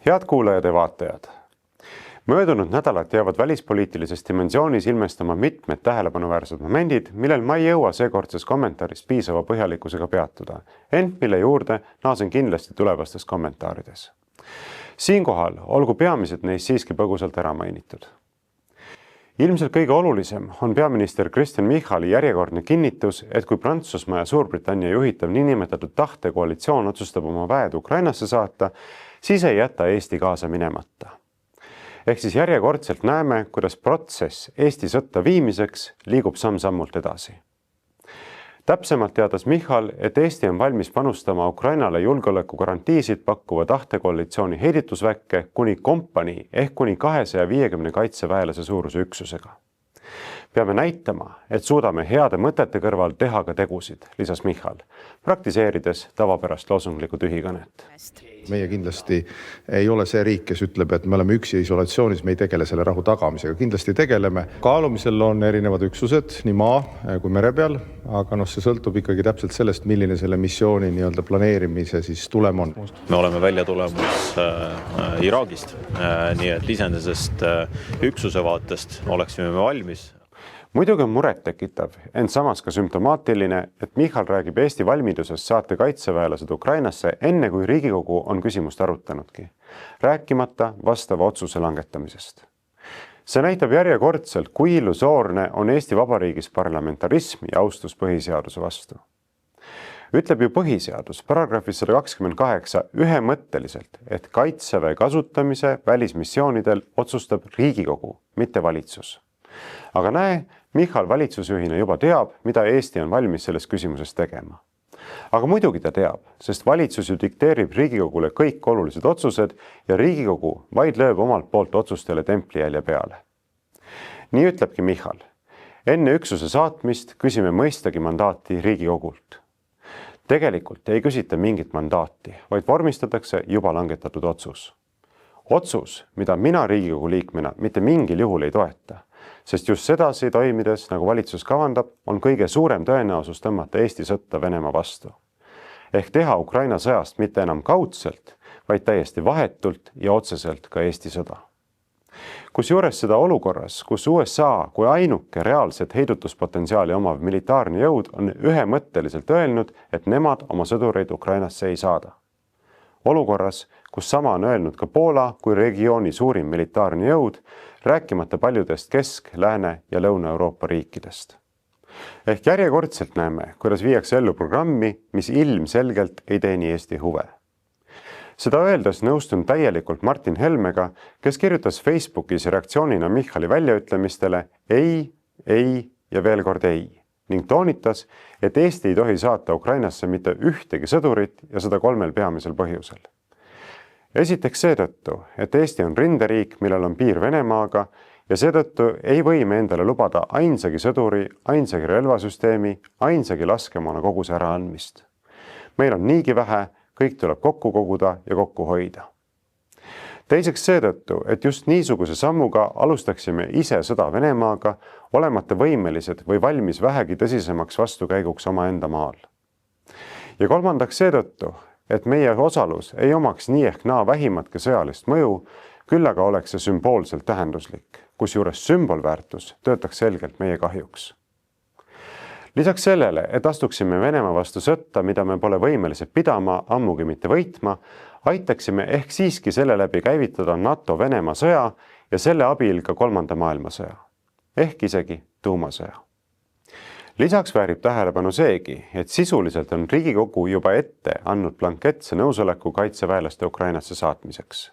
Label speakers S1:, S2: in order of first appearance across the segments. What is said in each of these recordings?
S1: Head kuulajad ja vaatajad! Möödunud nädalat jäävad välispoliitilises dimensioonis ilmestama mitmed tähelepanuväärsed momendid, millel ma ei jõua seekordses kommentaaris piisava põhjalikkusega peatuda, ent mille juurde naasen kindlasti tulevastes kommentaarides. Siinkohal olgu peamised neist siiski põgusalt ära mainitud. Ilmselt kõige olulisem on peaminister Kristen Michali järjekordne kinnitus, et kui Prantsusmaa ja Suurbritannia juhitav niinimetatud tahtekoalitsioon otsustab oma väed Ukrainasse saata, siis ei jäta Eesti kaasa minemata. Ehk siis järjekordselt näeme, kuidas protsess Eesti sõtta viimiseks liigub samm-sammult edasi. Täpsemalt teadas Michal, et Eesti on valmis panustama Ukrainale julgeolekugarantiisid pakkuva tahtekoalitsiooni heidutusväkke kuni kompanii ehk kuni 250 kaitseväelase suuruse üksusega. Peame näitama, et suudame heade mõtete kõrval teha ka tegusid, lisas Michal, praktiseerides tavapärast loosunglikku tühikõnet.
S2: Meie kindlasti ei ole see riik, kes ütleb, et me oleme üksi isolatsioonis, me ei tegele selle rahu tagamisega. Kindlasti tegeleme. Kaalumisel on erinevad üksused, nii maa kui mere peal, aga see sõltub ikkagi täpselt sellest, milline selle missiooni planeerimise siis tulem on.
S3: Me oleme välja tulemas Iraagist, nii et lisandisest üksuse vaatest oleksime me valmis.
S1: Muidugi on muret tekitav, ent samas ka sümptomaatiline, et Michal räägib Eesti valmidusest saata kaitseväelased Ukrainasse enne kui Riigikogu on küsimust arutanudki, rääkimata vastava otsuse langetamisest. See näitab järjekordselt, kui illusoorne on Eesti Vabariigis parlamentarism ja austus põhiseaduse vastu. Ütleb ju põhiseadus paragrahvis 128 ühemõtteliselt, et kaitseväe kasutamise välismissioonidel otsustab Riigikogu, mitte valitsus. Aga näe, Michal valitsusjuhina juba teab, mida Eesti on valmis selles küsimuses tegema. Aga muidugi ta teab, sest valitsus ju dikteerib Riigikogule kõik olulised otsused ja Riigikogu vaid lööb omalt poolt otsustele templijälje peale. Nii ütlebki Michal. Enne üksuse saatmist küsime mõistagi mandaati Riigikogult. Tegelikult ei küsita mingit mandaati, vaid vormistatakse juba langetatud otsus. Otsus, mida mina Riigikogu liikmena mitte mingil juhul ei toeta, sest just sedasi toimides, nagu valitsus kavandab, on kõige suurem tõenäosus tõmmata Eesti sõtta Venemaa vastu. Ehk teha Ukraina sõjast mitte enam kaudselt, vaid täiesti vahetult ja otseselt ka Eesti sõda. Kusjuures seda olukorras, kus USA kui ainuke reaalset heidutuspotentsiaali omav militaarne jõud on ühemõtteliselt öelnud, et nemad oma sõdureid Ukrainasse ei saada. Olukorras, kus sama on öelnud ka Poola kui regiooni suurim militaarne jõud, rääkimata paljudest Kesk-, Lääne- ja Lõuna-Euroopa riikidest. Ehk järjekordselt näeme, kuidas viiakse ellu programmi, mis ilmselgelt ei teeni Eesti huve. Seda öeldes nõustun täielikult Martin Helmega, kes kirjutas Facebookis reaktsioonina Michali väljaütlemistele ei ja veel kord ei, ning toonitas, et Eesti ei tohi saata Ukrainasse mitte ühtegi sõdurit ja seda 3 peamisel põhjusel. Esiteks seetõttu, et Eesti on rinderiik, millel on piir Venemaaga ja seetõttu ei või me endale lubada ainsagi sõduri, ainsagi relvasüsteemi, ainsagi laskemoona koguse äraandmist. Meil on niigi vähe, kõik tuleb kokku koguda ja kokku hoida. Teiseks seetõttu, et just niisuguse sammuga alustaksime ise sõda Venemaaga, olemata võimelised või valmis vähegi tõsisemaks vastukäiguks omaenda maal. Ja kolmandaks seetõttu, et meie osalus ei omaks nii ehk naa vähimatki sõjalist mõju, küll aga oleks see sümboolselt tähenduslik, kusjuures sümbolväärtus töötaks selgelt meie kahjuks. Lisaks sellele, et astuksime Venemaa vastu sõtta, mida me pole võimelised pidama, ammugi mitte võitma, aitaksime ehk siiski selle läbi käivitada NATO-Venemaa sõja ja selle abil ka 3. maailmasõja, ehk isegi tuumasõja. Lisaks väärib tähelepanu seegi, et sisuliselt on Riigikogu juba ette andnud blanketse nõusoleku kaitseväelaste Ukrainasse saatmiseks.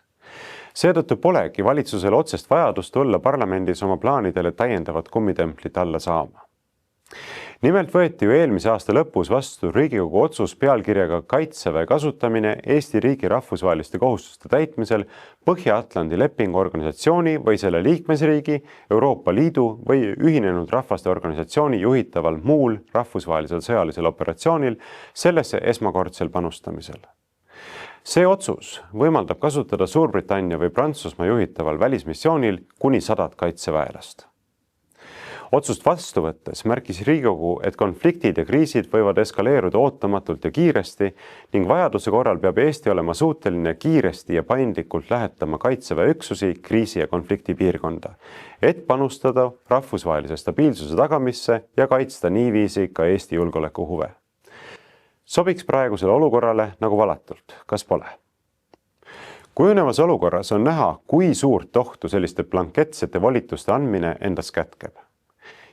S1: Seetõttu polegi valitsusel otsest vajadust tulla parlamendis oma plaanidele täiendavat kummitemplit alla saama. Nimelt võeti ju eelmise aasta lõpus vastu Riigikogu otsus pealkirjaga Kaitseväe kasutamine Eesti riigi rahvusvaheliste kohustuste täitmisel Põhja-Atlandi lepingu organisatsiooni või selle liikmesriigi, Euroopa Liidu või Ühinenud Rahvaste Organisatsiooni juhitaval muul rahvusvahelisel sõjalisel operatsioonil sellesse esmakordsel panustamisel. See otsus võimaldab kasutada Suurbritannia või Prantsusmaa juhitaval välismissioonil kuni 100 kaitseväelast. Otsust vastu võttes märkis Riigikogu, et konfliktid ja kriisid võivad eskaleeruda ootamatult ja kiiresti ning vajaduse korral peab Eesti olema suuteline kiiresti ja paindlikult lähetama kaitseväe üksusi kriisi ja konflikti piirkonda, et panustada rahvusvahelise stabiilsuse tagamisse ja kaitsta niiviisi ka Eesti julgeolekuhuve. Sobiks praegusele olukorrale nagu valatult, kas pole? Kujunevas olukorras on näha, kui suurt ohtu selliste blanketsete volituste andmine endas kätkeb.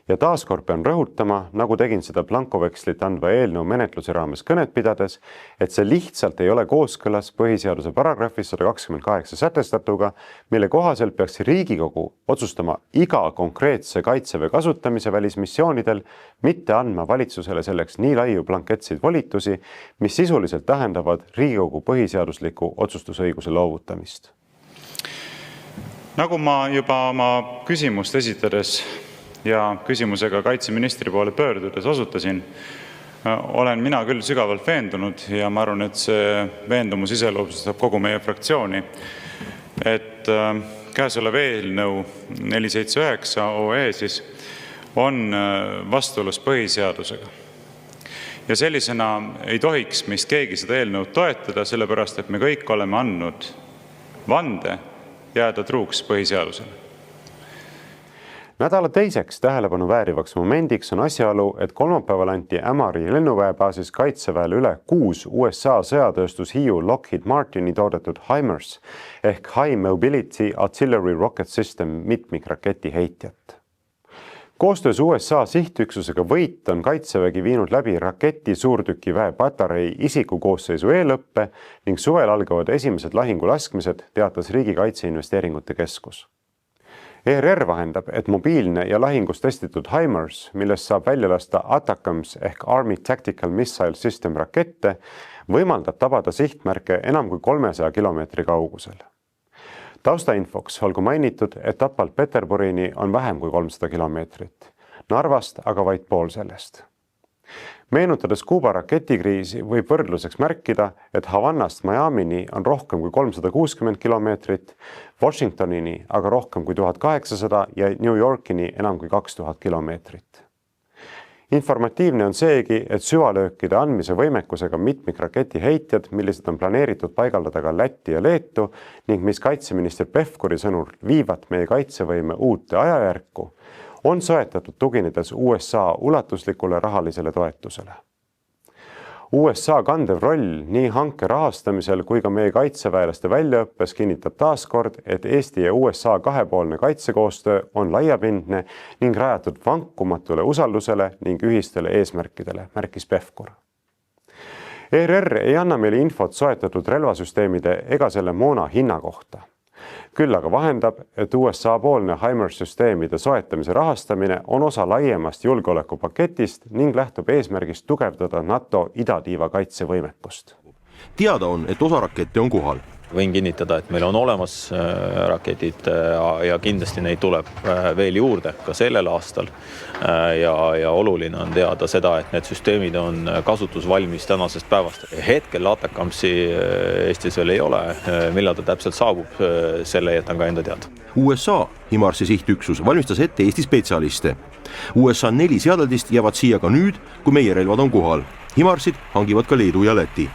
S1: Ja taaskord pean rõhutama, nagu tegin seda blankovekslit andva eelnõu menetluse raames kõnet pidades, et see lihtsalt ei ole kooskõlas põhiseaduse paragrahvis 128 sätestatuga, mille kohaselt peaks Riigikogu otsustama iga konkreetse kaitseväe kasutamise välismissioonidel, mitte andma valitsusele selleks nii laiu blanketseid volitusi, mis sisuliselt tähendavad Riigikogu põhiseadusliku otsustusõiguse loovutamist.
S4: Nagu ma juba oma küsimust esitades ja küsimusega kaitseministri poole pöördudes osutasin, olen mina küll sügavalt veendunud ja ma arvan, et see veendumus iseloomustab kogu meie fraktsiooni, et käesolev eelnõu 479 OE siis on vastuolus põhiseadusega. Ja sellisena ei tohiks meist keegi seda eelnõu toetada, sellepärast et me kõik oleme andnud vande jääda truuks põhiseadusele.
S1: Nädala teiseks tähelepanu väärivaks momendiks on asjaolu, et kolmapäeval anti Ämari lennuväebaasis kaitseväele üle 6 USA sõjatööstushiiu Lockheed Martini toodetud HIMARS ehk High Mobility Artillery Rocket System mitmikraketi heitjat. Koostöös USA sihtüksusega Võit on kaitsevägi viinud läbi raketi suurtükiväe patarei isikukoosseisu eelõppe ning suvel algavad esimesed lahingulaskmised, teatas Riigi Kaitseinvesteeringute Keskus. ERR vahendab, et mobiilne ja lahingus testitud HIMARS, millest saab välja lasta ATACMS ehk Army Tactical Missile System rakette, võimaldab tabada sihtmärke enam kui 300 kilomeetri kaugusel. Taustainfoks olgu mainitud, et Tapalt Peterburini on vähem kui 300 kilomeetrit, Narvast aga vaid pool sellest. Meenutades Kuuba raketikriisi võib võrdluseks märkida, et Havannast Miamini on rohkem kui 360 kilomeetrit, Washingtonini aga rohkem kui 1800 ja New Yorkini enam kui 2000 kilomeetrit. Informatiivne on seegi, et süvalöökide andmise võimekusega mitmikraketi heitjad, millised on planeeritud paigaldada ka Lätti ja Leetu ning mis kaitseminister Pevkuri sõnul viivad meie kaitsevõime uute ajajärku, on soetatud tuginedes USA ulatuslikule rahalisele toetusele. USA kandev roll nii hanke rahastamisel kui ka meie kaitseväelaste väljaõppes kinnitab taaskord, et Eesti ja USA kahepoolne kaitsekoostöö on laiapindne ning rajatud vankumatule usaldusele ning ühistele eesmärkidele, märkis Pevkur. ERR ei anna meile infot soetatud relvasüsteemide ega selle moona hinna kohta. Küll aga vahendab, et USA-poolne HIMARS-süsteemide soetamise rahastamine on osa laiemast julgeolekupaketist ning lähtub eesmärgist tugevdada NATO idatiiva kaitsevõimekust.
S5: Teada on, et osa rakette on kohal.
S3: Võin kinnitada, et meil on olemas raketid ja kindlasti neid tuleb veel juurde ka sellel aastal. Ja oluline on teada seda, et need süsteemid on kasutusvalmis tänasest päevast. Hetkel ATACMS-i Eestis veel ei ole. Millal ta täpselt saabub, selle jätan ka enda teada.
S5: USA HIMARS-i sihtüksus valmistas ette Eesti spetsialiste. USA 4 seadeldist jäävad siia ka nüüd, kui meie relvad on kohal. HIMARS-id hangivad ka Leedu ja Läti.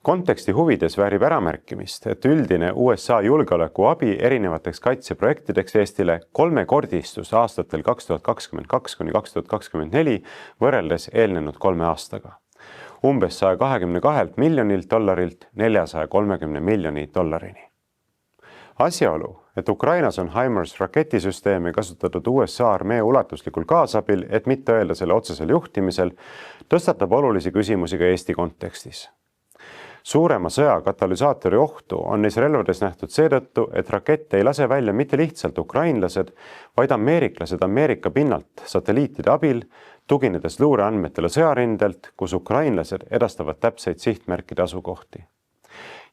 S1: Konteksti huvides väärib äramärkimist, et üldine USA julgeolekuabi erinevateks kaitseprojektideks Eestile kolmekordistus aastatel 2022–2024 võrreldes eelnenud 3 aastaga. Umbes $122 miljonilt 430 miljoni dollarini. Asjaolu, et Ukrainas on HIMARS raketisüsteemi kasutatud USA armee ulatuslikul kaasabil, et mitte öelda selle otsesel juhtimisel, tõstatab olulisi küsimusi ka Eesti kontekstis. Suurema sõja katalüsaatori ohtu on neis relvades nähtud seetõttu, et rakette ei lase välja mitte lihtsalt ukrainlased, vaid ameeriklased Ameerika pinnalt satelliitide abil, tuginedes luureandmetele sõjarindelt, kus ukrainlased edastavad täpseid sihtmärkide asukohti.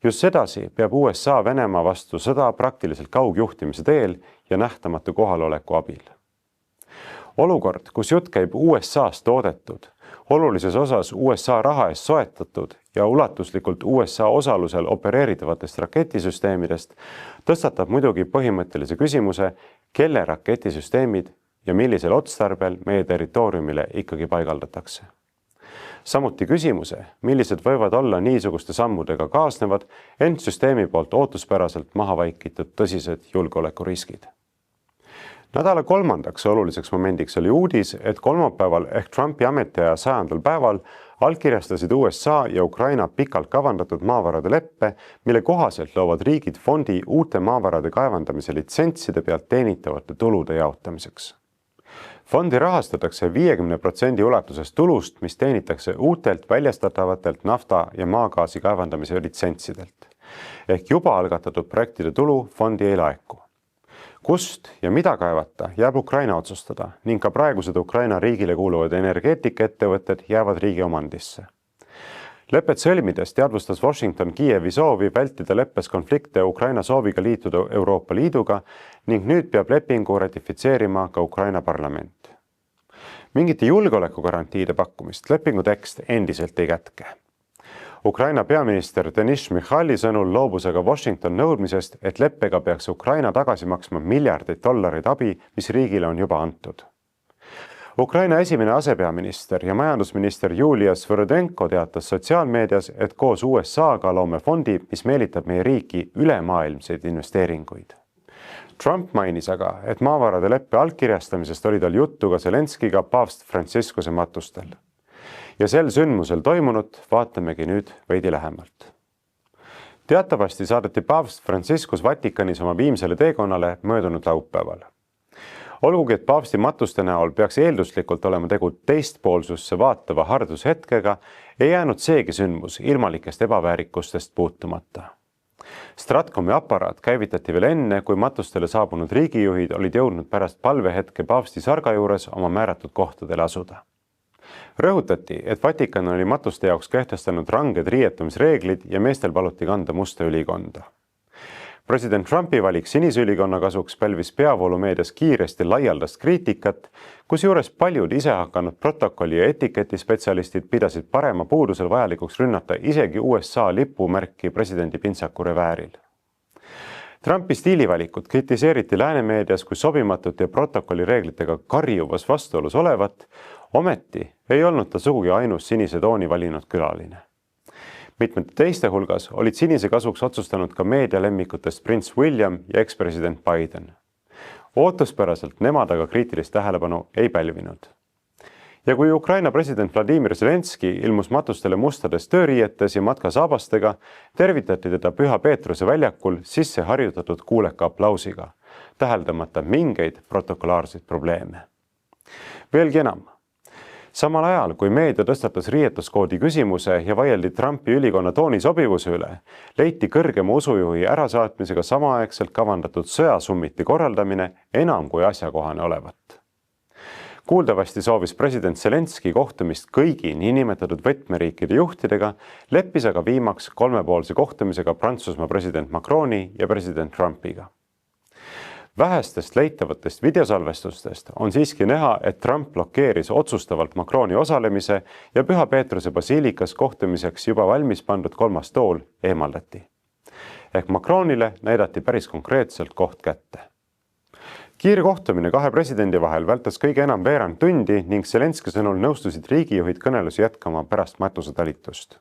S1: Just sedasi peab USA Venemaa vastu sõda praktiliselt kaugjuhtimise teel ja nähtamatu kohaloleku abil. Olukord, kus jutt käib USA-st toodetud, olulises osas USA raha eest soetatud ja ulatuslikult USA osalusel opereeritavatest raketisüsteemidest, tõstatab muidugi põhimõttelise küsimuse, kelle raketisüsteemid ja millisel otstarbel meie territooriumile ikkagi paigaldatakse. Samuti küsimuse, millised võivad olla niisuguste sammudega kaasnevad, ent süsteemi poolt ootuspäraselt maha vaikitud tõsised julgeolekuriskid. Nädala kolmandaks oluliseks momendiks oli uudis, et kolmapäeval ehk Trumpi ametiaja 100. päeval allkirjastasid USA ja Ukraina pikalt kavandatud maavarade leppe, mille kohaselt loovad riigid fondi uute maavarade kaevandamise litsentside pealt teenitavate tulude jaotamiseks. Fondi rahastatakse 50% ulatuses tulust, mis teenitakse uutelt väljastatavatelt nafta- ja maagaasi kaevandamise litsentsidelt. Ehk juba algatatud projektide tulu fondi ei laeku. Kust ja mida kaevata, jääb Ukraina otsustada ning ka praegused Ukraina riigile kuuluvad energeetikaettevõtted jäävad riigi omandisse. Lepet sõlmides teadvustas Washington Kiievi soovi vältida leppes konflikte Ukraina sooviga liituda Euroopa Liiduga ning nüüd peab lepingu ratifitseerima ka Ukraina parlament. Mingite julgeolekugarantiide pakkumist lepingu tekst endiselt ei kätke. Ukraina peaminister Denis Šmihhali sõnul loobus aga Washington nõudmisest, et leppega peaks Ukraina tagasi maksma miljardeid dollareid abi, mis riigile on juba antud. Ukraina esimene asepeaminister ja majandusminister Julia Svõrõdenko teatas sotsiaalmeedias, et koos USA-ga loome fondi, mis meelitab meie riiki ülemaailmseid investeeringuid. Trump mainis aga, et maavarade leppe allkirjastamisest oli tal juttu ka Zelenskiga paavst Franciscuse matustel. Ja sel sündmusel toimunut vaatamegi nüüd veidi lähemalt. Teatavasti saadeti paavst Franciscus Vatikanis oma viimsele teekonnale möödunud laupäeval. Olgugi, et paavsti matuste näol peaks eelduslikult olema tegu teistpoolsusse vaatava hardushetkega, ei jäänud seegi sündmus ilmalikest ebaväärikustest puutumata. Stratkomi aparaat käivitati veel enne, kui matustele saabunud riigijuhid olid jõudnud pärast palvehetke paavsti sarga juures oma määratud kohtadele asuda. Rõhutati, et Vatikan oli matuste jaoks kehtestanud ranged riietumisreeglid ja meestel paluti kanda musta ülikonda. President Trumpi valik sinise ülikonna kasuks pälvis peavoolumeedias kiiresti laialdast kriitikat, kusjuures paljud isehakanud protokolli ja etiketi spetsialistid pidasid parema puudusel vajalikuks rünnata isegi USA lipumärki presidendi pintsaku revääril. Trumpi stiilivalikut kritiseeriti läänemeedias kui sobimatut ja protokolli reeglitega karjuvas vastuolus olevat, ometi ei olnud ta sugugi ainus sinise tooni valinud külaline. Mitmete teiste hulgas olid sinise kasuks otsustanud ka meedialemmikutest prints William ja ekspresident Biden. Ootuspäraselt nemad aga kriitilist tähelepanu ei pälvinud. Ja kui Ukraina president Vladimir Zelenski ilmus matustele mustades tööriietes ja matkasaabastega, tervitati teda Püha Peetruse väljakul sisse harjutatud kuuleka aplausiga, täheldamata mingeid protokolaarseid probleeme. Veelgi enam. Samal ajal, kui meedia tõstatas riietuskoodi küsimuse ja vaieldi Trumpi ülikonna tooni sobivuse üle, leiti kõrgema usujuhi ärasaatmisega samaaegselt kavandatud sõjasummiti korraldamine enam kui asjakohane olevat. Kuuldavasti soovis president Zelenski kohtumist kõigi niinimetatud võtmeriikide juhtidega, leppis aga viimaks kolmepoolse kohtumisega Prantsusmaa president Macroni ja president Trumpiga. Vähestest leitavatest videosalvestustest on siiski näha, et Trump blokeeris otsustavalt Macroni osalemise ja Püha Peetruse basiilikas kohtumiseks juba valmis pandud kolmas tool eemaldati. Ehk Macronile näidati päris konkreetselt koht kätte. Kiirkohtumine kahe presidendi vahel vältas kõige enam veerand tundi ning Zelenski sõnul nõustusid riigijuhid kõnelusi jätkama pärast matuse talitust.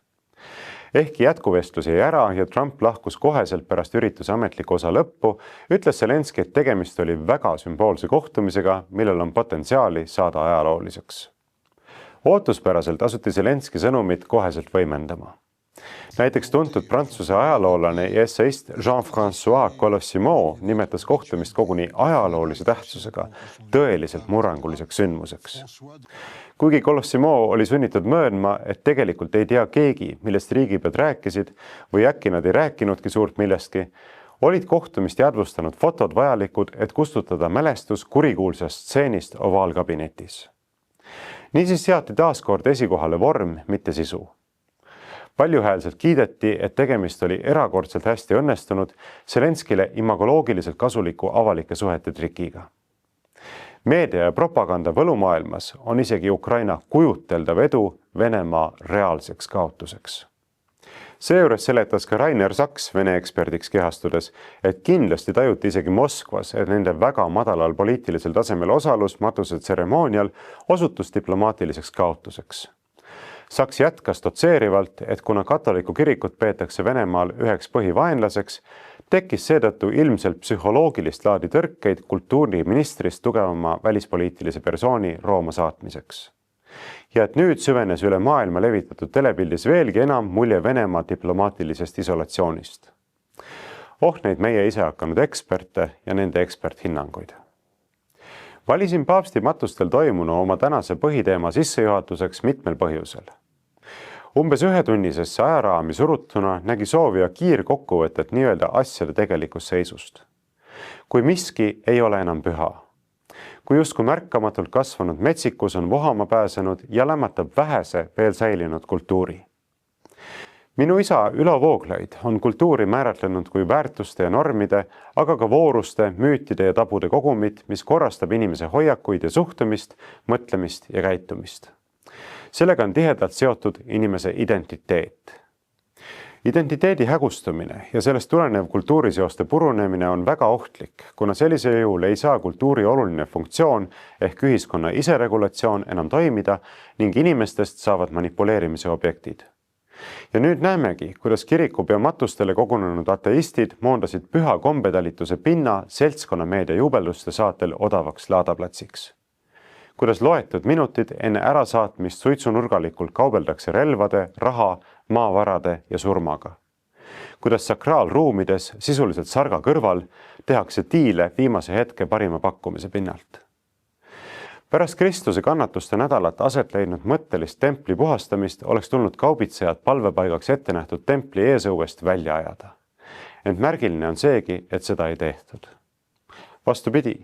S1: Ehkki jätkuvestlus jäi ära ja Trump lahkus koheselt pärast ürituse ametliku osa lõppu, ütles Zelenski, et tegemist oli väga sümboolse kohtumisega, millel on potentsiaali saada ajalooliseks. Ootuspäraselt asuti Zelenski sõnumit koheselt võimendama. Näiteks tuntud prantsuse ajaloolane ja esseist Jean-François Colossimo nimetas kohtumist koguni ajaloolise tähtsusega, tõeliselt murranguliseks sündmuseks. Kuigi Colossimo oli sunnitud möönma, et tegelikult ei tea keegi, millest riigipead rääkisid või äkki nad ei rääkinudki suurt millestki, olid kohtumist jadvustanud fotod vajalikud, et kustutada mälestus kurikuulsast stseenist ovaalkabinetis. Niisiis seati taaskord esikohale vorm, mitte sisu. Paljuhäälselt kiideti, et tegemist oli erakordselt hästi õnnestunud Zelenskile imagoloogiliselt kasuliku avalike suhete trikiga. Meedia ja propaganda võlumaailmas on isegi Ukraina kujuteldav edu Venemaa reaalseks kaotuseks. Seejuures seletas ka Rainer Saks Vene eksperdiks kehastudes, et kindlasti tajuti isegi Moskvas, et nende väga madalal poliitilisel tasemel osalus matusetseremoonial osutus diplomaatiliseks kaotuseks. Saks jätkas dotseerivalt, et kuna katoliku kirikut peetakse Venemaal üheks põhivaenlaseks, tekkis seetõttu ilmselt psühholoogilist laadi tõrkeid kultuuriministrist tugevama välispoliitilise persooni Rooma saatmiseks. Ja et nüüd süvenes üle maailma levitatud telepildis veelgi enam mulje Venemaa diplomaatilisest isolatsioonist. Neid meie ise hakanud eksperte ja nende eksperthinnanguid. Valisin paavsti matustel toimunu oma tänase põhiteema sissejuhatuseks mitmel põhjusel. Umbes 1-tunnisesse ajaraami surutuna nägi soovija kiirkokkuvõtet nii-öelda asjade tegelikust seisust. Kui miski ei ole enam püha. Kui justkui märkamatult kasvanud metsikus on vohama pääsenud ja lämmatab vähese veel säilinud kultuuri. Minu isa Ülo Vooglaid on kultuuri määratlenud kui väärtuste ja normide, aga ka vooruste, müütide ja tabude kogumit, mis korrastab inimese hoiakuid ja suhtumist, mõtlemist ja käitumist. Sellega on tihedalt seotud inimese identiteet. Identiteedi hägustumine ja sellest tulenev kultuuriseoste purunemine on väga ohtlik, kuna sellisel juhul ei saa kultuuri oluline funktsioon ehk ühiskonna iseregulatsioon enam toimida ning inimestest saavad manipuleerimise objektid. Ja nüüd näemegi, kuidas kirikupea matustele kogunenud ateistid moondasid püha kombetalituse pinna seltskonnameedia jubelduste saatel odavaks laadaplatsiks. Kuidas loetud minutid enne ärasaatmist suitsunurgalikult kaubeldakse relvade, raha, maavarade ja surmaga. Kuidas sakraalruumides sisuliselt sarga kõrval tehakse diile viimase hetke parima pakkumise pinnalt. Pärast Kristuse kannatuste nädalat aset leidnud mõttelist templi puhastamist oleks tulnud kaubitsejad palvepaigaks ette nähtud templi eesõuest välja ajada. Ent märgiline on seegi, et seda ei tehtud. Vastupidi,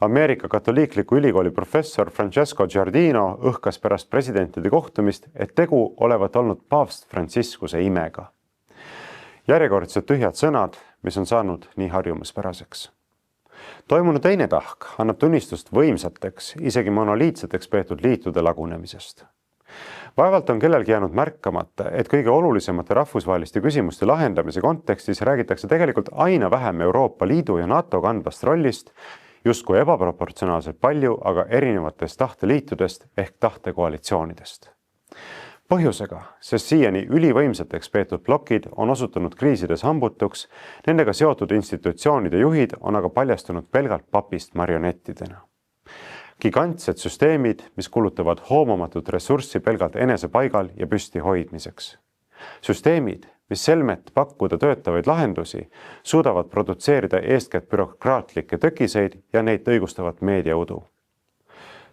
S1: Ameerika katoliikliku ülikooli professor Francesco Giardino õhkas pärast presidentide kohtumist, et tegu olevat olnud paavst Franciscuse imega. Järjekordsed tühjad sõnad, mis on saanud nii harjumuspäraseks. Toimunu teine tahk annab tunnistust võimsateks, isegi monoliitseteks peetud liitude lagunemisest. Vaevalt on kellelgi jäänud märkamata, et kõige olulisemate rahvusvaheliste küsimuste lahendamise kontekstis räägitakse tegelikult aina vähem Euroopa Liidu ja NATO kandvast rollist, justkui ebaproportsionaalselt palju, aga erinevatest tahteliitudest ehk tahtekoalitsioonidest. Põhjusega, sest siiani ülivõimsateks peetud plokid on osutunud kriisides hambutuks, nendega seotud institutsioonide juhid on aga paljastunud pelgalt papist marionettidena. Gigantsed süsteemid, mis kulutavad hoomamatut ressurssi pelgalt enese paigal ja püsti hoidmiseks. Süsteemid, mis selmet pakkuda töötavaid lahendusi, suudavad produtseerida eeskätt bürokraatlikke tõkiseid ja neid õigustavat meediaudu.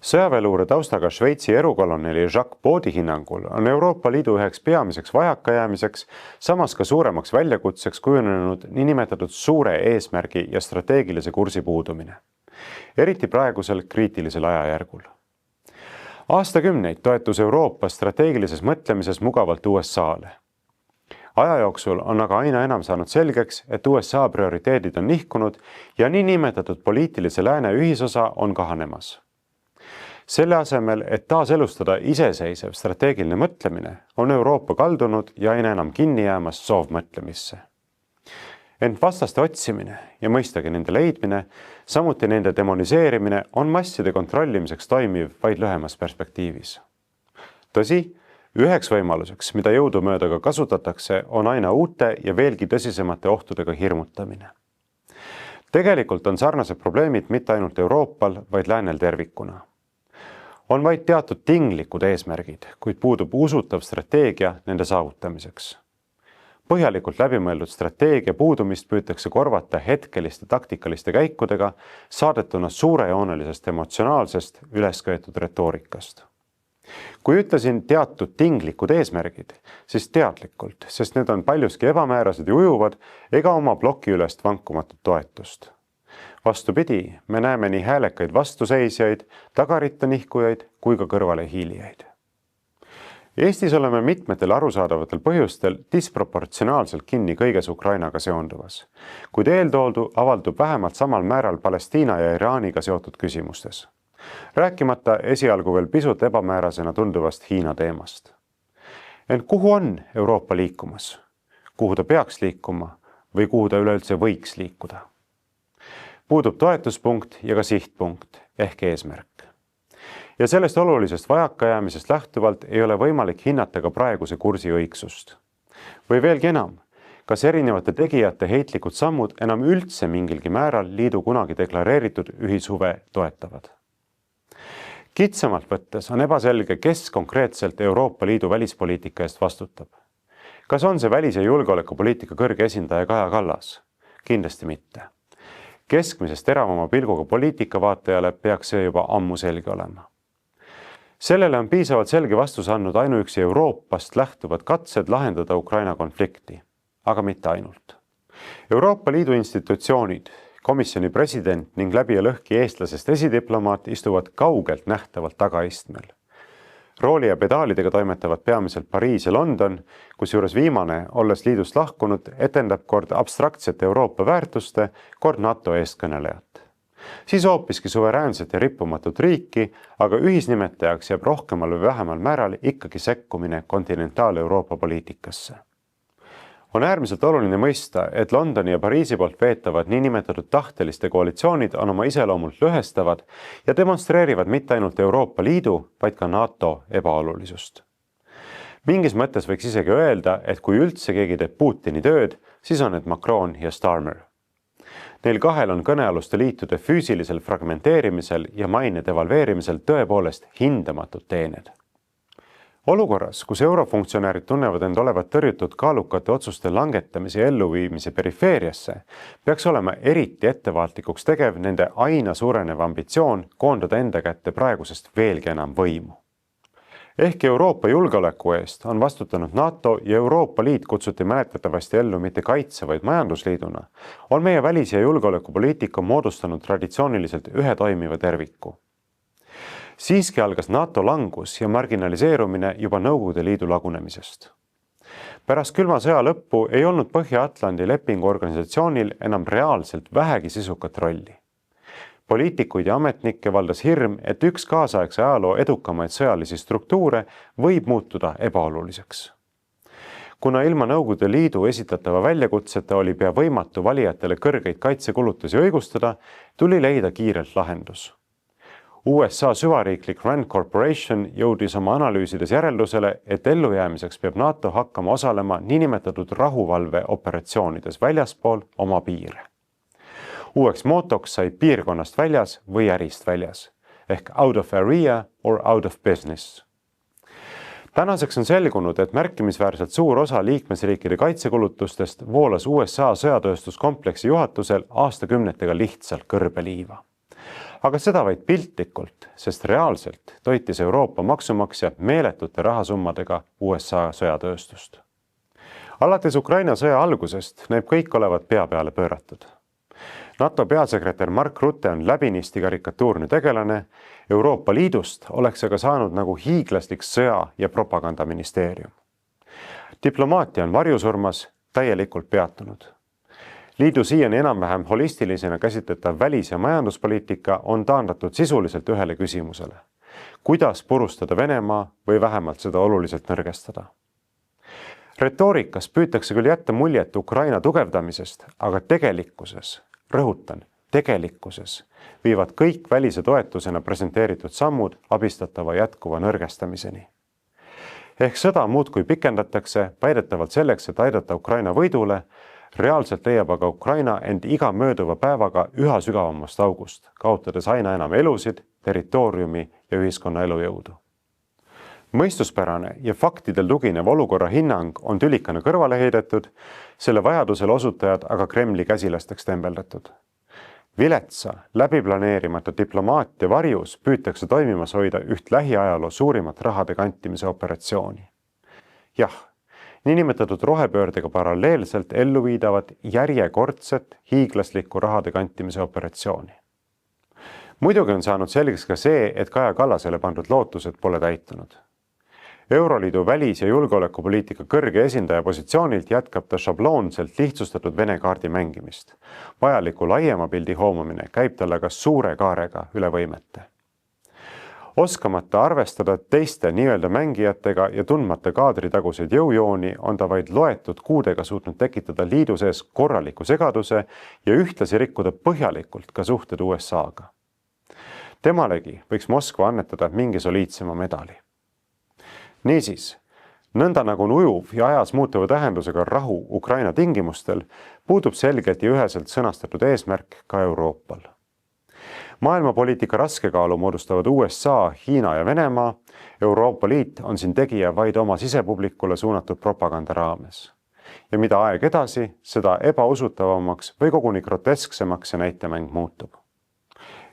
S1: Sõjaväeluure taustaga Šveitsi erukoloneli Jacques Baudi hinnangul on Euroopa Liidu üheks peamiseks vajakajäämiseks, samas ka suuremaks väljakutseks kujunenud niinimetatud suure eesmärgi ja strateegilise kursi puudumine. Eriti praegusel kriitilisel ajajärgul. Aastakümneid toetus Euroopa strateegilises mõtlemises mugavalt USA-le. Aja jooksul on aga aina enam saanud selgeks, et USA prioriteedid on nihkunud ja niinimetatud poliitilise lääne ühisosa on kahanemas. Selle asemel, et taaselustada iseseisev strateegiline mõtlemine, on Euroopa kaldunud ja aina enam kinni jäämas soovmõtlemisse. Ent vastaste otsimine ja mõistagi nende leidmine, samuti nende demoniseerimine on masside kontrollimiseks toimiv vaid lühemas perspektiivis. Tõsi, üheks võimaluseks, mida jõudumööda ka kasutatakse, on aina uute ja veelgi tõsisemate ohtudega hirmutamine. Tegelikult on sarnased probleemid mitte ainult Euroopal, vaid läänel tervikuna. On vaid teatud tinglikud eesmärgid, kuid puudub usutav strateegia nende saavutamiseks. Põhjalikult läbimõeldud strateegia puudumist püütakse korvata hetkeliste taktikaliste käikudega, saadetuna suurejoonelisest emotsionaalsest ülesköetud retoorikast. Kui ütlesin teatud tinglikud eesmärgid, siis teadlikult, sest need on paljuski ebamäärased ja ujuvad ega oma ploki ülest vankumatut toetust. Vastupidi, me näeme nii häälekaid vastuseisjaid, tagaritta nihkujaid kui ka kõrvale hiilijaid. Eestis oleme mitmetel arusaadavatel põhjustel disproportsionaalselt kinni kõiges Ukrainaga seonduvas, kuid eeltooldu avaldub vähemalt samal määral Palestiina ja Iraaniga seotud küsimustes. Rääkimata esialgu veel pisut ebamäärasena tunduvast Hiina teemast. Ent kuhu on Euroopa liikumas? kuhu ta peaks liikuma või kuhu ta üleüldse võiks liikuda. Puudub toetuspunkt ja ka sihtpunkt ehk eesmärk. Ja sellest olulisest vajakajäämisest lähtuvalt ei ole võimalik hinnata ka praeguse kursi õigsust. Või veelgi enam, kas erinevate tegijate heitlikud sammud enam üldse mingilgi määral liidu kunagi deklareeritud ühishuve toetavad. Kitsamalt võttes on ebaselge, kes konkreetselt Euroopa Liidu välispoliitika eest vastutab. Kas on see välis- ja julgeolekupoliitika kõrge esindaja Kaja Kallas? Kindlasti mitte. Keskmisest teravama pilguga poliitikavaatajale peaks see juba ammu selge olema. Sellele on piisavalt selge vastus andnud ainuüksi Euroopast lähtuvad katsed lahendada Ukraina konflikti, aga mitte ainult. Euroopa Liidu institutsioonid, komisjoni president ning läbi ja lõhki eestlasest esidiplomaat istuvad kaugelt nähtavalt tagaistmel. Rooli ja pedaalidega toimetavad peamiselt Pariis ja London, kusjuures viimane, olles liidust lahkunud, etendab kord abstraktsete Euroopa väärtuste, kord NATO eestkõnelejat. Siis hoopiski suveräänset ja rippumatut riiki, aga ühisnimetajaks jääb rohkemal või vähemal määral ikkagi sekkumine kontinentaal-Euroopa poliitikasse. On äärmiselt oluline mõista, et Londoni ja Pariisi poolt veetavad niinimetatud tahteliste koalitsioonid on oma iseloomult lõhestavad ja demonstreerivad mitte ainult Euroopa Liidu, vaid ka NATO ebaolulisust. Mingis mõttes võiks isegi öelda, et kui üldse keegi teeb Putini tööd, siis on need Macron ja Starmer. Neil kahel on kõnealuste liitude füüsilisel fragmenteerimisel ja maine devalveerimisel tõepoolest hindamatud teened. Olukorras, kus eurofunktsionäärid tunnevad end olevat tõrjutud kaalukate otsuste langetamise ja elluviimise perifeeriasse, peaks olema eriti ettevaatlikuks tegev nende aina suurenev ambitsioon koondada enda kätte praegusest veelgi enam võimu. Ehkki Euroopa julgeoleku eest on vastutanud NATO ja Euroopa Liit kutsuti mäletatavasti ellu mitte kaitse, vaid majandusliiduna, on meie välis- ja julgeolekupoliitika moodustanud traditsiooniliselt ühe toimiva terviku. Siiski algas NATO langus ja marginaliseerumine juba Nõukogude Liidu lagunemisest. Pärast külma sõja lõppu ei olnud Põhja-Atlandi lepingu organisatsioonil enam reaalselt vähegi sisukat rolli. Poliitikuid ja ametnikke valdas hirm, et üks kaasaegse ajaloo edukamaid sõjalisi struktuure võib muutuda ebaoluliseks. Kuna ilma Nõukogude Liidu esitatava väljakutseta oli pea võimatu valijatele kõrgeid kaitsekulutusi õigustada, tuli leida kiirelt lahendus. USA süvariiklik Rand Corporation jõudis oma analüüsides järeldusele, et ellujäämiseks peab NATO hakkama osalema niinimetatud rahuvalveoperatsioonides väljaspool oma piire. Uueks mootoks sai piirkonnast väljas või ärist väljas, ehk out of area or out of business. Tänaseks on selgunud, et märkimisväärselt suur osa liikmesriikide kaitsekulutustest voolas USA sõjatööstuskompleksi juhatusel aastakümnetega lihtsalt kõrbeliiva. Aga seda vaid piltlikult, sest reaalselt toitis Euroopa maksumaksja meeletute rahasummadega USA sõjatööstust. Alates Ukraina sõja algusest näib kõik olevat pea peale pööratud. NATO peasekretär Mark Rutte on läbinisti karikatuurne tegelane, Euroopa Liidust oleks aga saanud nagu hiiglaslik sõja- ja propagandaministeerium. Diplomaatia on varjusurmas täielikult peatunud. Liidu siiani enam-vähem holistilisena käsitletav välis- ja majanduspoliitika on taandatud sisuliselt ühele küsimusele. Kuidas purustada Venemaa või vähemalt seda oluliselt nõrgestada? Retoorikas püütakse küll jätta muljet Ukraina tugevdamisest, aga tegelikkuses, rõhutan, tegelikkuses viivad kõik välise toetusena presenteeritud sammud abistatava jätkuva nõrgestamiseni. Ehk sõda muudkui pikendatakse väidetavalt selleks, et aidata Ukraina võidule, reaalselt leiab aga Ukraina end iga mööduva päevaga üha sügavamast august, kaotades aina enam elusid, territooriumi ja ühiskonna elujõudu. Mõistuspärane ja faktidel tuginev olukorra hinnang on tülikana kõrvale heidetud, selle vajadusel osutajad aga Kremli käsilasteks tembeldatud. Viletsa, läbiplaneerimata diplomaatia varjus püütakse toimimas hoida üht lähiajaloo suurimat rahade kantimise operatsiooni. Jah, niinimetatud rohepöördega paralleelselt ellu viidavad järjekordset hiiglaslikku rahade kantimise operatsiooni. Muidugi on saanud selgeks ka see, et Kaja Kallasele pandud lootused pole täitunud. Euroliidu välis- ja julgeolekupoliitika kõrge esindaja positsioonilt jätkab ta šabloonselt lihtsustatud Vene kaardi mängimist. Vajaliku laiema pildi hoomamine käib talle ka suure kaarega üle võimete. Oskamata arvestada teiste nii-öelda mängijatega ja tundmata kaadritaguseid jõujooni on ta vaid loetud kuudega suutnud tekitada liidu sees korraliku segaduse ja ühtlasi rikkuda põhjalikult ka suhted USA-ga. Temalegi võiks Moskva annetada mingi soliidsema medali. Niisiis, nõnda nagu on ujuv ja ajas muutuva tähendusega rahu Ukraina tingimustel, puudub selgelt ja üheselt sõnastatud eesmärk ka Euroopal. Maailmapoliitika raskekaalu moodustavad USA, Hiina ja Venemaa. Euroopa Liit on siin tegija vaid oma sisepublikule suunatud propaganda raames. Ja mida aeg edasi, seda ebausutavamaks või koguni grotesksemaks see näitemäng muutub.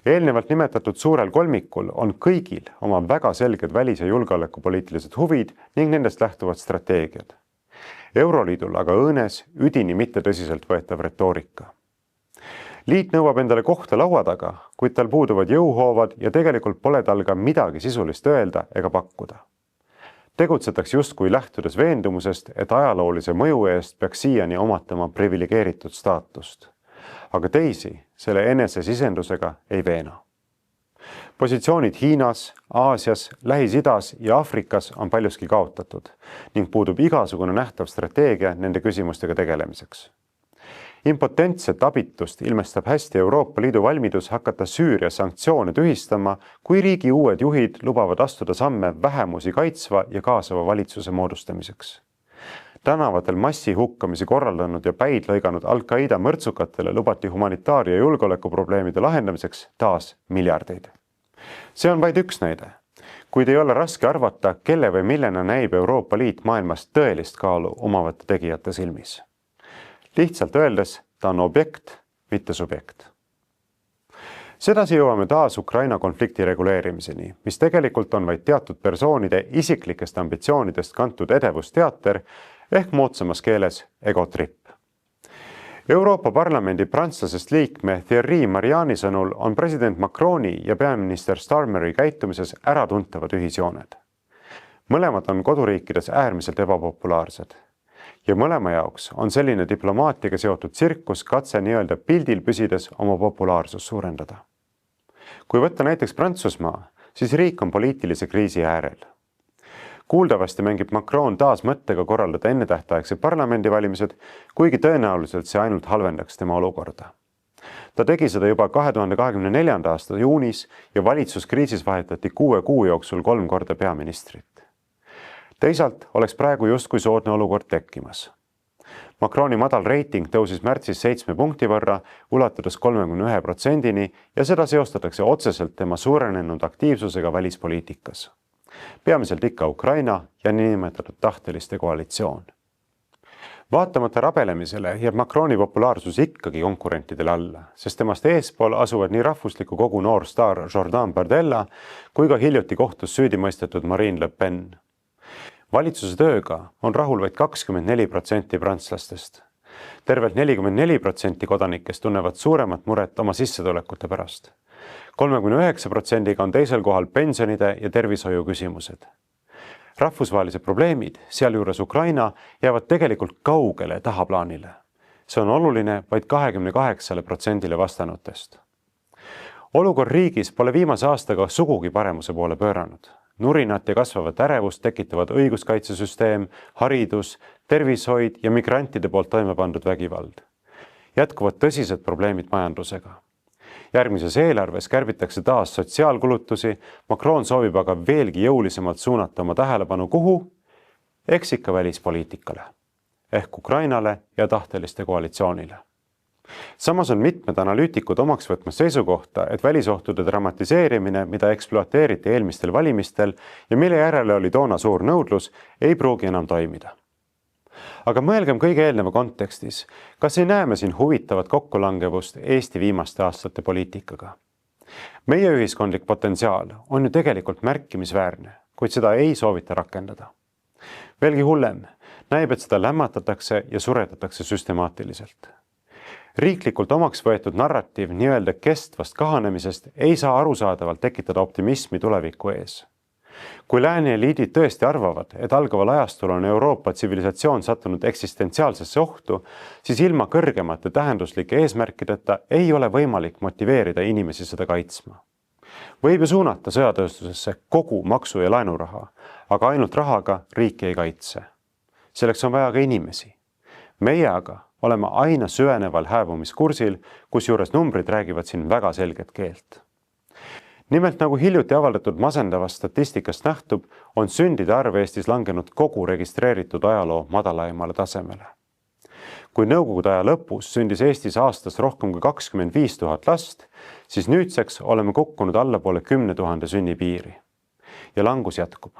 S1: Eelnevalt nimetatud suurel kolmikul on kõigil oma väga selged välis- ja julgeolekupoliitilised huvid ning nendest lähtuvad strateegiad. Euroliidul aga õõnes üdini mitte tõsiselt võetav retoorika. Liit nõuab endale kohta laua taga, kuid tal puuduvad jõuhoovad ja tegelikult pole tal ka midagi sisulist öelda ega pakkuda. Tegutsetakse justkui lähtudes veendumusest, et ajaloolise mõju eest peaks siiani omatama privilegeeritud staatust. Aga teisi selle enesesisendusega ei veena. Positsioonid Hiinas, Aasias, Lähis-Idas ja Aafrikas on paljuski kaotatud ning puudub igasugune nähtav strateegia nende küsimustega tegelemiseks. Impotentset abitust ilmestab hästi Euroopa Liidu valmidus hakata Süüria sanktsioone tühistama, kui riigi uued juhid lubavad astuda samme vähemusi kaitsva ja kaasava valitsuse moodustamiseks. Tänavatel massihukkamisi korraldanud ja päid lõiganud Al-Qaida mõrtsukatele lubati humanitaar- ja julgeolekuprobleemide lahendamiseks taas miljardeid. See on vaid üks näide, kuid ei ole raske arvata, kelle või millena näib Euroopa Liit maailmas tõelist kaalu omavate tegijate silmis. Lihtsalt öeldes, ta on objekt, mitte subjekt. Sedasi jõuame taas Ukraina konflikti reguleerimiseni, mis tegelikult on vaid teatud persoonide isiklikest ambitsioonidest kantud edevusteater ehk moodsamas keeles egotripp. Euroopa Parlamendi prantslasest liikme Thierry Mariani sõnul on president Macroni ja peaminister Starmeri käitumises äratuntavad ühisjooned. Mõlemad on koduriikides äärmiselt ebapopulaarsed. Ja mõlema jaoks on selline diplomaatiaga seotud tsirkus katse nii-öelda pildil püsides oma populaarsus suurendada. Kui võtta näiteks Prantsusmaa, siis riik on poliitilise kriisi äärel. Kuuldavasti mängib Macron taas mõttega korraldada ennetähtaegsed parlamendivalimised, kuigi tõenäoliselt see ainult halvendaks tema olukorda. Ta tegi seda juba 2024. aasta juunis ja valitsuskriisis vahetati 6 kuu jooksul 3 korda peaministrit. Teisalt oleks praegu justkui soodne olukord tekkimas. Macroni madal reiting tõusis märtsis 7 punkti võrra, ulatudes 31%-ni ja seda seostatakse otseselt tema suurenenud aktiivsusega välispoliitikas. Peamiselt ikka Ukraina ja niinimetatud tahteliste koalitsioon. Vaatamata rabelemisele jääb Macroni populaarsus ikkagi konkurentidele alla, sest temast eespool asuvad nii rahvusliku kogu noor staar Jordan Bardella kui ka hiljuti kohtus süüdi mõistetud Marine Le Pen. Valitsuse tööga on rahul vaid 24% prantslastest. Tervelt 44% kodanikest tunnevad suuremat muret oma sissetulekute pärast. 39%-ga on teisel kohal pensionide ja tervishoiu küsimused. Rahvusvahelised probleemid, sealjuures Ukraina, jäävad tegelikult kaugele tahaplaanile. See on oluline vaid 28% vastanutest. Olukord riigis pole viimase aastaga sugugi paremuse poole pööranud. Nurinat ja kasvavat ärevust tekitavad õiguskaitsesüsteem, haridus, tervishoid ja migrantide poolt toime pandud vägivald. Jätkuvad tõsised probleemid majandusega. Järgmises eelarves kärbitakse taas sotsiaalkulutusi, Macron soovib aga veelgi jõulisemalt suunata oma tähelepanu kuhu? Eks ikka välispoliitikale, ehk Ukrainale ja tahteliste koalitsioonile. Samas on mitmed analüütikud omaks võtmas seisukohta, et välisohtude dramatiseerimine, mida ekspluateeriti eelmistel valimistel ja mille järele oli toona suur nõudlus, ei pruugi enam toimida. Aga mõelgem kõige eelneva kontekstis, kas ei näeme siin huvitavat kokkulangevust Eesti viimaste aastate poliitikaga? Meie ühiskondlik potentsiaal on ju tegelikult märkimisväärne, kuid seda ei soovita rakendada. Veelgi hullem, näib, et seda lämmatatakse ja suretatakse süstemaatiliselt. Riiklikult omaks võetud narratiiv nii-öelda kestvast kahanemisest ei saa arusaadavalt tekitada optimismi tuleviku ees. Kui lääne eliidid tõesti arvavad, et algaval ajastul on Euroopa tsivilisatsioon sattunud eksistentsiaalsesse ohtu, siis ilma kõrgemate tähenduslike eesmärkideta ei ole võimalik motiveerida inimesi seda kaitsma. Võib ju suunata sõjatööstusesse kogu maksu- ja laenuraha, aga ainult rahaga riiki ei kaitse. Selleks on vaja ka inimesi. Meie aga oleme aina süveneval hääbumiskursil, kusjuures numbrid räägivad siin väga selget keelt. Nimelt nagu hiljuti avaldatud masendavast statistikast nähtub, on sündide arv Eestis langenud kogu registreeritud ajaloo madalaimale tasemele. Kui nõukogude aja lõpus sündis Eestis aastas rohkem kui 25 000 last, siis nüüdseks oleme kukkunud allapoole 10 000 sünni piiri. Ja langus jätkub.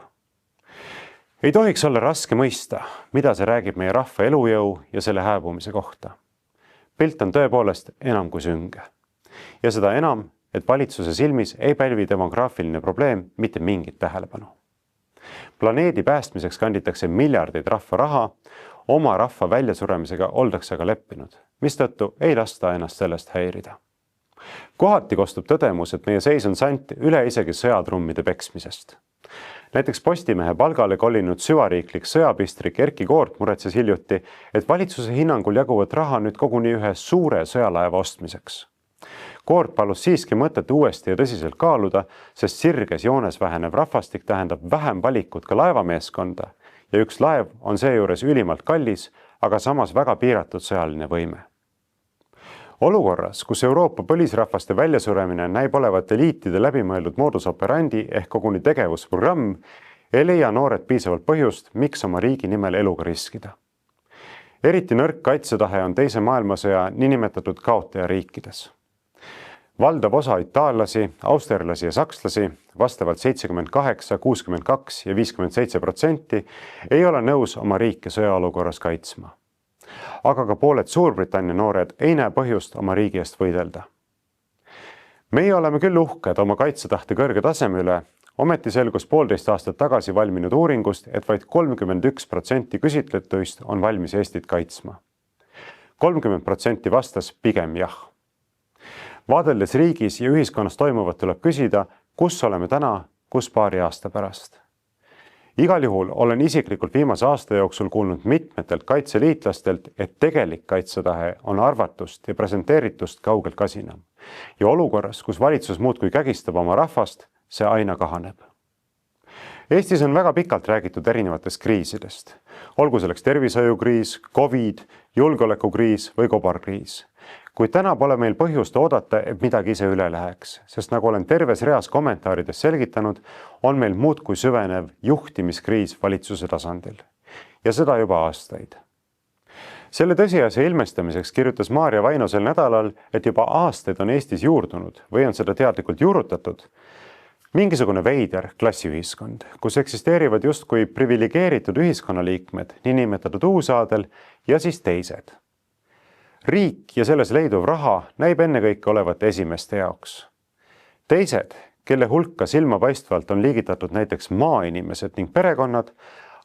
S1: Ei tohiks olla raske mõista, mida see räägib meie rahva elujõu ja selle hääbumise kohta. Pilt on tõepoolest enam kui sünge. Ja seda enam, et valitsuse silmis ei pälvi demograafiline probleem mitte mingit tähelepanu. Planeedi päästmiseks kanditakse miljardeid rahva raha, oma rahva väljasuremisega oldakse aga leppinud, mistõttu ei lasta ennast sellest häirida. Kohati kostub tõdemus, et meie seis on sant üle isegi sõjatrummide peksmisest. Näiteks Postimehe palgale kollinud süvariiklik sõjapistrik Erkki Koort muretses hiljuti, et valitsuse hinnangul jaguvad raha nüüd koguni ühe suure sõjalaeva ostmiseks. Koort palus siiski mõtet uuesti ja tõsiselt kaaluda, sest sirges joones vähenev rahvastik tähendab vähem valikut ka laevameeskonda ja üks laev on seejuures ülimalt kallis, aga samas väga piiratud sõjaline võime. Olukorras, kus Euroopa põlisrahvaste väljasuremine näib olevat eliitide läbimõeldud modus operandi ehk koguni tegevusprogramm, ei leia noored piisavalt põhjust, miks oma riigi nimel eluga riskida. Eriti nõrk kaitsetahe on teise maailmasõja niinimetatud kaotajariikides. Valdav osa itaallasi, austerlasi ja sakslasi, vastavalt 78, 62 ja 57%, ei ole nõus oma riike sõjaolukorras kaitsma. Aga ka pooled Suurbritannia noored ei näe põhjust oma riigi eest võidelda. Meie oleme küll uhked oma kaitsetahte kõrge taseme üle, ometi selgus 1,5 aastat tagasi valminud uuringust, et vaid 31% küsitletuist on valmis Eestit kaitsma. 30% vastas pigem jah. Vaadeldes riigis ja ühiskonnas toimuvat tuleb küsida, kus oleme täna, kus paari aasta pärast. Igal juhul olen isiklikult viimase aasta jooksul kuulnud mitmetelt kaitseliitlastelt, et tegelik kaitsetahe on arvatust ja presenteeritust kaugelt kasinam. Ja olukorras, kus valitsus muudkui kägistab oma rahvast, see aina kahaneb. Eestis on väga pikalt räägitud erinevatest kriisidest. Olgu selleks tervishoiukriis, COVID, julgeolekukriis või kobarkriis. Kuid täna pole meil põhjust oodata, et midagi ise üle läheks, sest nagu olen terves reas kommentaarides selgitanud, on meil muudkui süvenev juhtimiskriis valitsuse tasandil. Ja seda juba aastaid. Selle tõsiasja ilmestamiseks kirjutas Maarja Vaino sel nädalal, et juba aastaid on Eestis juurdunud või on seda teadlikult juurutatud mingisugune veider klassiühiskond, kus eksisteerivad justkui priviligeeritud ühiskonnaliikmed, niinimetatud uusaadel ja siis teised. Riik ja selles leiduv raha näib ennekõike olevat esimeste jaoks. Teised, kelle hulka silmapaistvalt on liigitatud näiteks maainimesed ning perekonnad,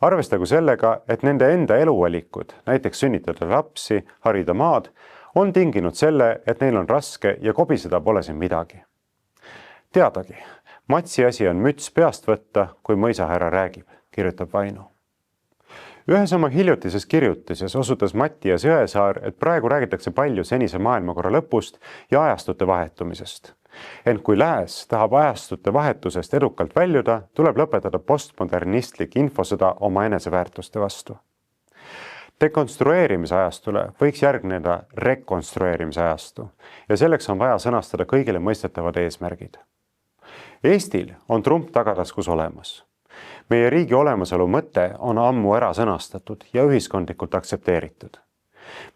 S1: arvestagu sellega, et nende enda eluvalikud, näiteks sünnitada lapsi, harida maad, on tinginud selle, et neil on raske ja kobiseda pole siin midagi. Teadagi, Matsi asi on müts peast võtta, kui mõisahärra räägib, kirjutab Vaino. Ühes oma hiljutises kirjutises osutas Mattias Jõesaar, et praegu räägitakse palju senise maailmakorra lõpust ja ajastute vahetumisest. Ent kui lääs tahab ajastute vahetusest edukalt väljuda, tuleb lõpetada postmodernistlik infosõda oma eneseväärtuste vastu. Dekonstrueerimise ajastule võiks järgneda rekonstrueerimise ajastu ja selleks on vaja sõnastada kõigile mõistetavad eesmärgid. Eestil on trump tagataskus olemas. Meie riigi olemasolu mõte on ammu ära sõnastatud ja ühiskondlikult aktsepteeritud.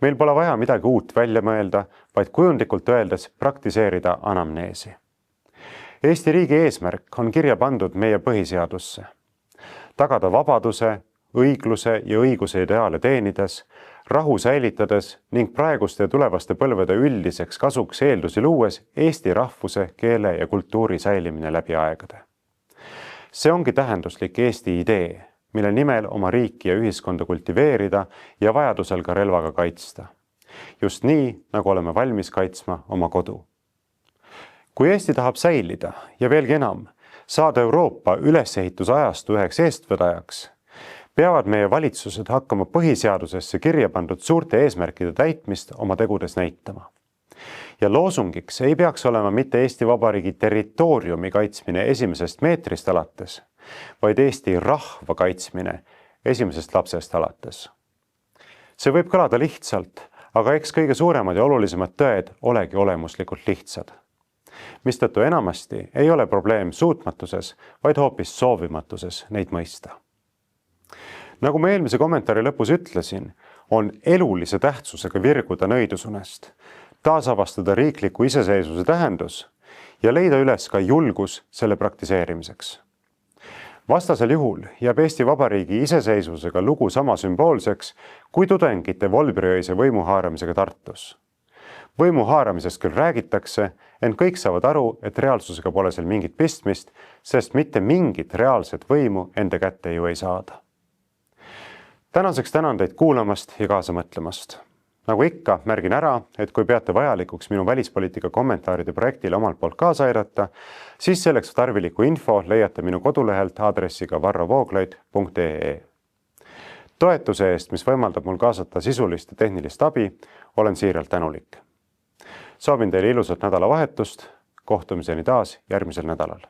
S1: Meil pole vaja midagi uut välja mõelda, vaid kujundlikult öeldes praktiseerida anamneesi. Eesti riigi eesmärk on kirja pandud meie põhiseadusse. Tagada vabaduse, õigluse ja õiguse ideaale teenides, rahu säilitades ning praeguste ja tulevaste põlvede üldiseks kasuks eeldusi luues Eesti rahvuse, keele ja kultuuri säilimine läbi aegade. See ongi tähenduslik Eesti idee, mille nimel oma riiki ja ühiskonda kultiveerida ja vajadusel ka relvaga kaitsta. Just nii, nagu oleme valmis kaitsma oma kodu. Kui Eesti tahab säilida ja veelgi enam, saada Euroopa ülesehitusajastu üheks eestvedajaks, peavad meie valitsused hakkama põhiseadusesse kirja pandud suurte eesmärkide täitmist oma tegudes näitama. Ja loosungiks ei peaks olema mitte Eesti Vabariigi territooriumi kaitsmine esimesest meetrist alates, vaid Eesti rahva kaitsmine esimesest lapsest alates. See võib kõlada lihtsalt, aga eks kõige suuremad ja olulisemad tõed olegi olemuslikult lihtsad. Mistõttu enamasti ei ole probleem suutmatuses, vaid hoopis soovimatuses neid mõista. Nagu ma eelmise kommentaari lõpus ütlesin, on elulise tähtsusega virguda nõidusunest, taasavastada riikliku iseseisvuse tähendus ja leida üles ka julgus selle praktiseerimiseks. Vastasel juhul jääb Eesti Vabariigi iseseisvusega lugu sama sümboolseks kui tudengite volbriöise võimu haaramisega Tartus. Võimu haaramisest küll räägitakse, ent kõik saavad aru, et reaalsusega pole seal mingit pistmist, sest mitte mingit reaalset võimu enda kätte ju ei saada. Tänaseks tänan teid kuulamast ja kaasa mõtlemast. Nagu ikka, märgin ära, et kui peate vajalikuks minu välispoliitika kommentaaride projektile omalt poolt kaasa aidata, siis selleks tarviliku info leiate minu kodulehelt aadressiga varrovooglaid.ee. Toetuse eest, mis võimaldab mul kaasata sisulist ja tehnilist abi, olen siiralt tänulik. Soovin teile ilusat nädalavahetust, kohtumiseni taas järgmisel nädalal.